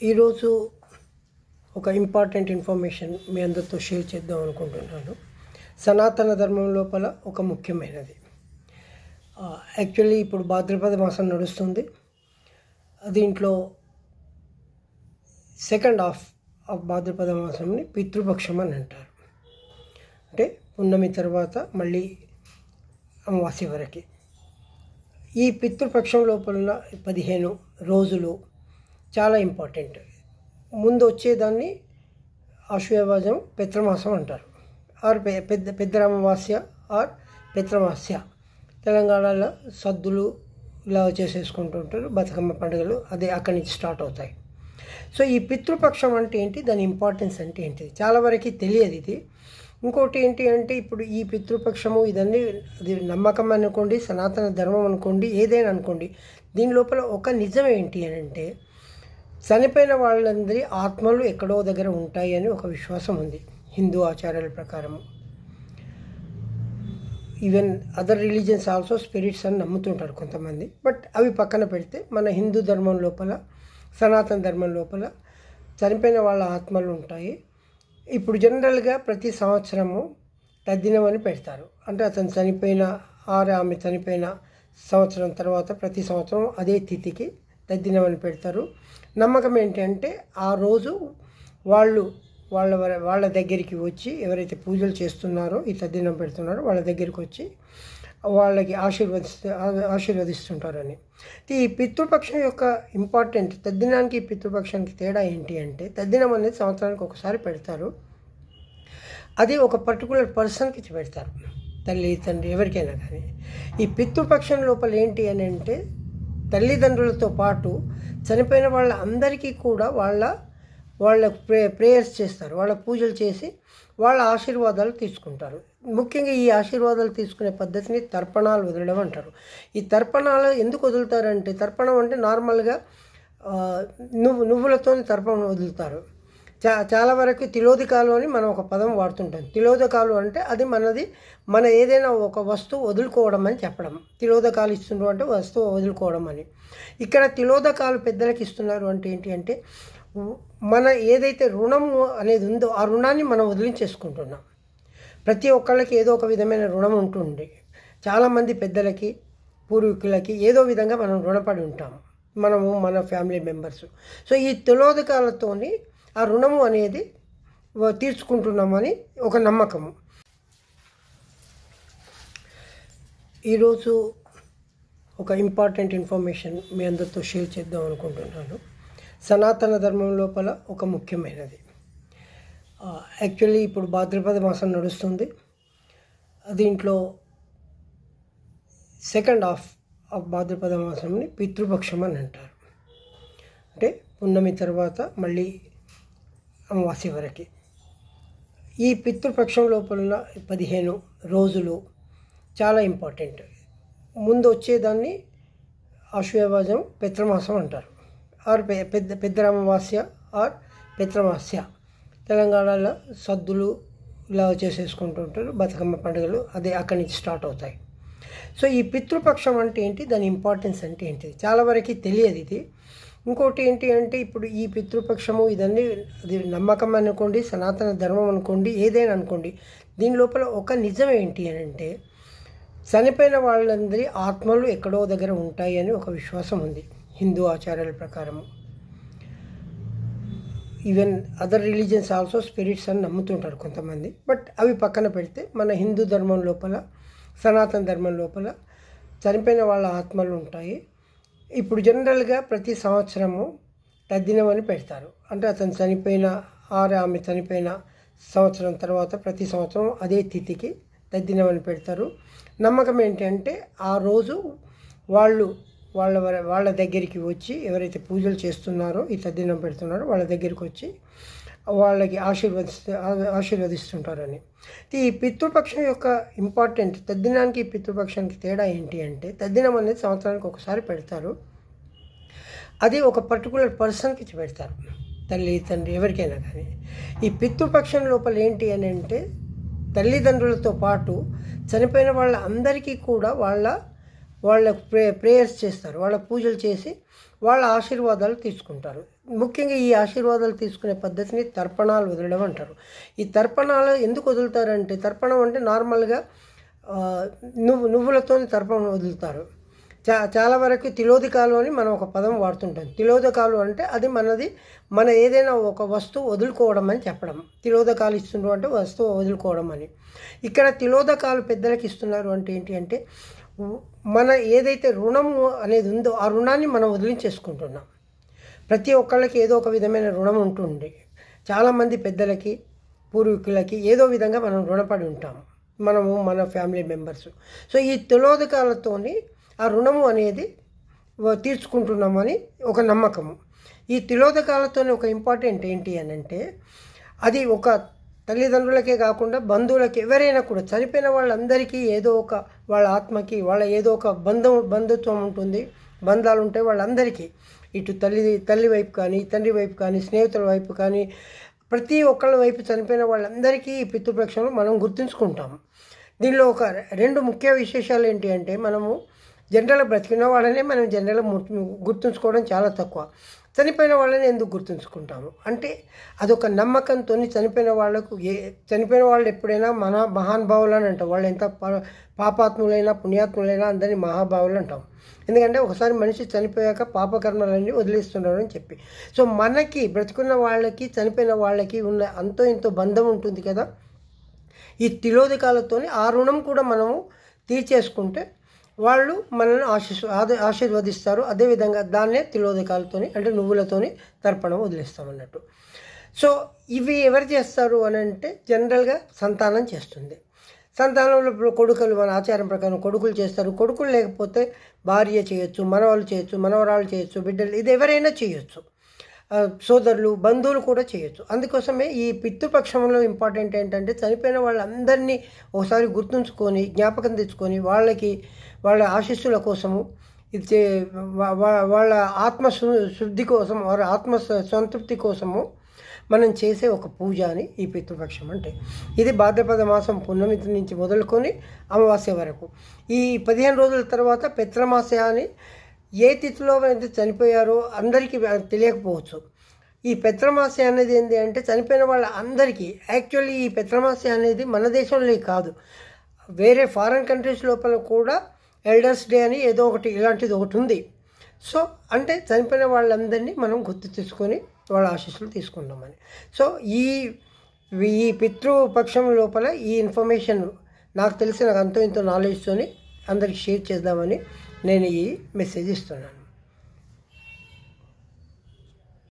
ఈరోజు ఒక important information మీ అందరితో షేర్ చేద్దాం అనుకుంటున్నాను. సనాతన ధర్మం లోపల ఒక ముఖ్యమైనది. యాక్చువల్లీ ఇప్పుడు భాద్రపద మాసం నడుస్తుంది. దీంట్లో సెకండ్ హాఫ్ ఆఫ్ భాద్రపద మాసంని పితృపక్షం అని అంటారు. అంటే పున్నమి తర్వాత మళ్ళీ అమావాస్య వరకు ఈ పితృపక్షం లోపల 15 రోజులు చాలా ఇంపార్టెంట్. ముందు వచ్చేదాన్ని ఆశ్వయుజం పితృమాసం అంటారు, ఆర్ పెద్ద అమావాస్య ఆర్ పితృమాస్య. తెలంగాణలో సద్దులు ఇలా చేసేసుకుంటూ ఉంటారు, బతుకమ్మ పండుగలు అదే అక్కడి నుంచి స్టార్ట్ అవుతాయి. సో ఈ పితృపక్షం అంటే ఏంటి, దాని ఇంపార్టెన్స్ అంటే ఏంటి చాలా వరకు తెలియదు ఇది. ఇంకోటి ఏంటి అంటే ఇప్పుడు ఈ పితృపక్షము ఇదన్నీ అది నమ్మకం అనుకోండి, సనాతన ధర్మం అనుకోండి, ఏదైనా అనుకోండి, దీని లోపల ఒక నిజం ఏంటి అని అంటే చనిపోయిన వాళ్ళందరి ఆత్మలు ఎక్కడో దగ్గర ఉంటాయి అని ఒక విశ్వాసం ఉంది హిందూ ఆచారాల ప్రకారము. Even other religions also spirits అని నమ్ముతుంటారు కొంతమంది. బట్ అవి పక్కన పెడితే మన హిందూ ధర్మం లోపల, సనాతన ధర్మం లోపల చనిపోయిన వాళ్ళ ఆత్మలు ఉంటాయి. ఇప్పుడు జనరల్గా ప్రతి సంవత్సరము తద్దినం అని పెడతారు. అంటే అతను చనిపోయిన ఆమె చనిపోయిన సంవత్సరం తర్వాత ప్రతి సంవత్సరం అదే తిథికి తద్దినం అని పెడతారు. నమ్మకం ఏంటంటే ఆ రోజు వాళ్ళ దగ్గరికి వచ్చి ఎవరైతే పూజలు చేస్తున్నారో, ఈ తద్దినం పెడుతున్నారో వాళ్ళ దగ్గరికి వచ్చి వాళ్ళకి ఆశీర్వదిస్తుంటారని. ఈ పితృపక్షం యొక్క ఇంపార్టెంట్, తద్దినానికి పితృపక్షానికి తేడా ఏంటి అంటే తద్దినం అనేది సంవత్సరానికి ఒకసారి పెడతారు. అది ఒక పర్టికులర్ పర్సన్కి పెడతారు, తల్లి తండ్రి ఎవరికైనా కానీ. ఈ పితృపక్షం లోపల ఏంటి అని అంటే తల్లిదండ్రులతో పాటు చనిపోయిన వాళ్ళ అందరికీ కూడా వాళ్ళ ప్రేయర్స్ చేస్తారు, వాళ్ళ పూజలు చేసి వాళ్ళ ఆశీర్వాదాలు తీసుకుంటారు. ముఖ్యంగా ఈ ఆశీర్వాదాలు తీసుకునే పద్ధతిని తర్పణాలు వదలడం అంటారు. ఈ తర్పణాలు ఎందుకు వదులుతారంటే, తర్పణం అంటే నార్మల్గా నువ్వులతో తర్పణం వదులుతారు. చాలా వరకు తిలోదకాలు అని మనం ఒక పదం వాడుతుంటాం. తిలోదకాలు అంటే అది మన ఏదైనా ఒక వస్తువు వదులుకోవడం అని చెప్పడం. తిలోదకాలు ఇస్తున్నారు అంటే వస్తువు వదులుకోవడం అని. ఇక్కడ తిలోదకాలు పెద్దలకు ఇస్తున్నారు అంటే ఏంటి అంటే మన ఏదైతే రుణము అనేది ఉందో ఆ రుణాన్ని మనం వదిలించేసుకుంటున్నాం. ప్రతి ఒక్కళ్ళకి ఏదో ఒక విధమైన రుణం ఉంటుంది. చాలామంది పెద్దలకి, పూర్వీకులకి ఏదో విధంగా మనం రుణపడి ఉంటాము, మన ఫ్యామిలీ మెంబర్స్. సో ఈ తిలోదకాలతోని ఆ రుణము అనేది తీర్చుకుంటున్నామని ఒక నమ్మకము. ఈరోజు ఒక ఇంపార్టెంట్ ఇన్ఫర్మేషన్ మీ అందరితో షేర్ చేద్దాం అనుకుంటున్నాను. సనాతన ధర్మం లోపల ఒక ముఖ్యమైనది. యాక్చువల్లీ ఇప్పుడు భాద్రపద మాసం నడుస్తుంది. దీంట్లో సెకండ్ హాఫ్ ఆఫ్ భాద్రపద మాసంని పితృపక్షం అని అంటారు. అంటే పున్నమి తర్వాత మళ్ళీ అమావాస్య వరకు ఈ పితృపక్షం లోపల 15 రోజులు చాలా ఇంపార్టెంట్. ముందు వచ్చేదాన్ని ఆశ్వయుజం పితృమాసం అంటారు, ఆర్ పెద్ద అమావాస్య ఆర్ పితృమాస్య. తెలంగాణలో సద్దులు ఇలా చేసేసుకుంటూ ఉంటారు, బతుకమ్మ పండుగలు అదే అక్కడి నుంచి స్టార్ట్ అవుతాయి. సో ఈ పితృపక్షం అంటే ఏంటి, దాని ఇంపార్టెన్స్ అంటే ఏంటి చాలా వరకు తెలియదు ఇది. ఇంకోటి ఏంటి అంటే ఇప్పుడు ఈ పితృపక్షము ఇదన్నీ అది నమ్మకం అనుకోండి, సనాతన ధర్మం అనుకోండి, ఏదైనా అనుకోండి, దీని లోపల ఒక నిజం ఏంటి అని అంటే చనిపోయిన వాళ్ళందరి ఆత్మలు ఎక్కడో దగ్గర ఉంటాయి అని ఒక విశ్వాసం ఉంది హిందూ ఆచారాల ప్రకారము. Even other religions also spirits అని నమ్ముతుంటారు కొంతమంది. బట్ అవి పక్కన పెడితే మన హిందూ ధర్మం లోపల, సనాతన ధర్మం లోపల చనిపోయిన వాళ్ళ ఆత్మలు ఉంటాయి. ఇప్పుడు జనరల్గా ప్రతి సంవత్సరము తద్దినం అని పెడతారు. అంటే అతను చనిపోయిన ఆమె చనిపోయిన సంవత్సరం తర్వాత ప్రతి సంవత్సరం అదే తిథికి తద్దినం అని పెడతారు. నమ్మకం ఏంటంటే ఆ రోజు వాళ్ళ దగ్గరికి వచ్చి ఎవరైతే పూజలు చేస్తున్నారో, ఈ తద్దినం పెడుతున్నారో వాళ్ళ దగ్గరికి వచ్చి వాళ్ళకి ఆశీర్వదిస్తుంటారని. ఈ పితృపక్షం యొక్క ఇంపార్టెంట్, తద్దినానికి పితృపక్షానికి తేడా ఏంటి అంటే తద్దినం అనేది సంవత్సరానికి ఒకసారి పెడతారు. అది ఒక పర్టికులర్ పర్సన్కి పెడతారు, తల్లి తండ్రి ఎవరికైనా కానీ. ఈ పితృపక్షం లోపల ఏంటి అని అంటే తల్లిదండ్రులతో పాటు చనిపోయిన వాళ్ళ అందరికీ కూడా వాళ్ళ ప్రేయర్స్ చేస్తారు, వాళ్ళ పూజలు చేసి వాళ్ళ ఆశీర్వాదాలు తీసుకుంటారు. ముఖ్యంగా ఈ ఆశీర్వాదాలు తీసుకునే పద్ధతిని తర్పణాలు వదలడం అంటారు. ఈ తర్పణాలు ఎందుకు వదులుతారంటే, తర్పణం అంటే నార్మల్గా నువ్వులతో తర్పణం వదులుతారు. చాలా వరకు తిలోదకాలు అని మనం ఒక పదం వాడుతుంటాం. తిలోదకాలు అంటే అది మన ఏదైనా ఒక వస్తువు వదులుకోవడం అని చెప్పడం. తిలోదకాలు ఇస్తున్నారు అంటే వస్తువు వదులుకోవడం అని. ఇక్కడ తిలోదకాలు పెద్దలకు ఇస్తున్నారు అంటే ఏంటి అంటే, మన ఏదైతే రుణము అనేది ఉందో ఆ రుణాన్ని మనం వదిలించేసుకుంటున్నాం. ప్రతి ఒక్కళ్ళకి ఏదో ఒక విధమైన రుణం ఉంటుంది. చాలామంది పెద్దలకి, పూర్వీకులకి ఏదో విధంగా మనం రుణపడి ఉంటాము, మన ఫ్యామిలీ మెంబర్స్. సో ఈ తిలోదకాలతోని ఆ రుణము అనేది తీర్చుకుంటున్నామని ఒక నమ్మకము. ఈ తిలోదకాలతోనే ఒక ఇంపార్టెంట్ ఏంటి అని అంటే, అది ఒక తల్లిదండ్రులకే కాకుండా బంధువులకి ఎవరైనా కూడా చనిపోయిన వాళ్ళందరికీ ఏదో ఒక వాళ్ళ ఆత్మకి ఏదో ఒక బంధుత్వం ఉంటుంది, బంధాలు ఉంటాయి వాళ్ళందరికీ. ఇటు తల్లి వైపు కానీ, తండ్రి వైపు కానీ, స్నేహితుల వైపు కానీ, ప్రతి ఒక్కళ్ళ వైపు చనిపోయిన వాళ్ళందరికీ ఈ పితృపక్షంలో మనం గుర్తుంచుకుంటాము. దీనిలో ఒక 2 ముఖ్య విశేషాలు ఏంటి అంటే, మనము జనరల్గా బ్రతికిన వాళ్ళనే మనం జనరల్గా గుర్తుంచుకోవడం చాలా తక్కువ. చనిపోయిన వాళ్ళని ఎందుకు గుర్తుంచుకుంటాము అంటే, అదొక నమ్మకంతో చనిపోయిన వాళ్ళు ఎప్పుడైనా మహానుభావులు అని అంటాం. వాళ్ళు ఎంత పాపాత్ములైనా పుణ్యాత్ములైనా అందరినీ మహాభావులు అంటాం. ఎందుకంటే ఒకసారి మనిషి చనిపోయాక పాపకర్మలన్నీ వదిలేస్తున్నారు అని చెప్పి. సో మనకి బ్రతుకున్న వాళ్ళకి చనిపోయిన వాళ్ళకి ఉన్న అంతో ఇంతో బంధం ఉంటుంది కదా. ఈ తిలోదకాలతో ఆ రుణం కూడా మనము తీర్చేసుకుంటే వాళ్ళు మనల్ని ఆశీర్వదిస్తారు. అదేవిధంగా దాన్నే తిలోదకాలతోని అంటే నువ్వులతోని తర్పణం వదిలేస్తామన్నట్టు. సో ఇవి ఎవరు చేస్తారు అని అంటే, జనరల్గా సంతానం చేస్తుంది. సంతానంలో కొడుకులు మన ఆచారం ప్రకారం కొడుకులు చేస్తారు. కొడుకులు లేకపోతే భార్య చేయొచ్చు, మనవాళ్ళు చేయొచ్చు, మనవరాళ్ళు చేయొచ్చు, బిడ్డలు, ఇది ఎవరైనా చేయొచ్చు, సోదరులు, బంధువులు కూడా చేయొచ్చు. అందుకోసమే ఈ పితృపక్షంలో ఇంపార్టెంట్ ఏంటంటే, చనిపోయిన వాళ్ళందరినీ ఒకసారి గుర్తుంచుకొని జ్ఞాపకం తెచ్చుకొని వాళ్ళ ఆశీస్సుల కోసము వాళ్ళ శుద్ధి కోసం, వారి ఆత్మ సంతృప్తి కోసము మనం చేసే ఒక పూజ అని ఈ పితృపక్షం అంటే. ఇది భాద్రపద మాసం పున్నమి నుంచి మొదలుకొని అమావాస్య వరకు. ఈ 15 రోజుల తర్వాత పిత్రమాస అని, ఏ తిథిలో అయితే చనిపోయారో అందరికీ తెలియకపోవచ్చు. ఈ పిత్రమాస అనేది ఏంటి అంటే, చనిపోయిన వాళ్ళ అందరికీ యాక్చువల్లీ ఈ పిత్రమాస అనేది మన దేశంలో కాదు, వేరే ఫారెన్ కంట్రీస్ లోపల కూడా ఎల్డర్స్ డే అని ఏదో ఒకటి ఇలాంటిది ఒకటి ఉంది. సో అంటే చనిపోయిన వాళ్ళందరినీ మనం గుర్తు తీసుకొని వాళ్ళ ఆశీస్సులు తీసుకుంటామని. సో ఈ పితృపక్షం లోపల ఈ ఇన్ఫర్మేషన్ నాకు తెలిసిన అంతో ఇంతో నాలెడ్జ్తోని అందరికి షేర్ చేద్దామని నేను ఈ మెసేజ్ ఇస్తున్నాను.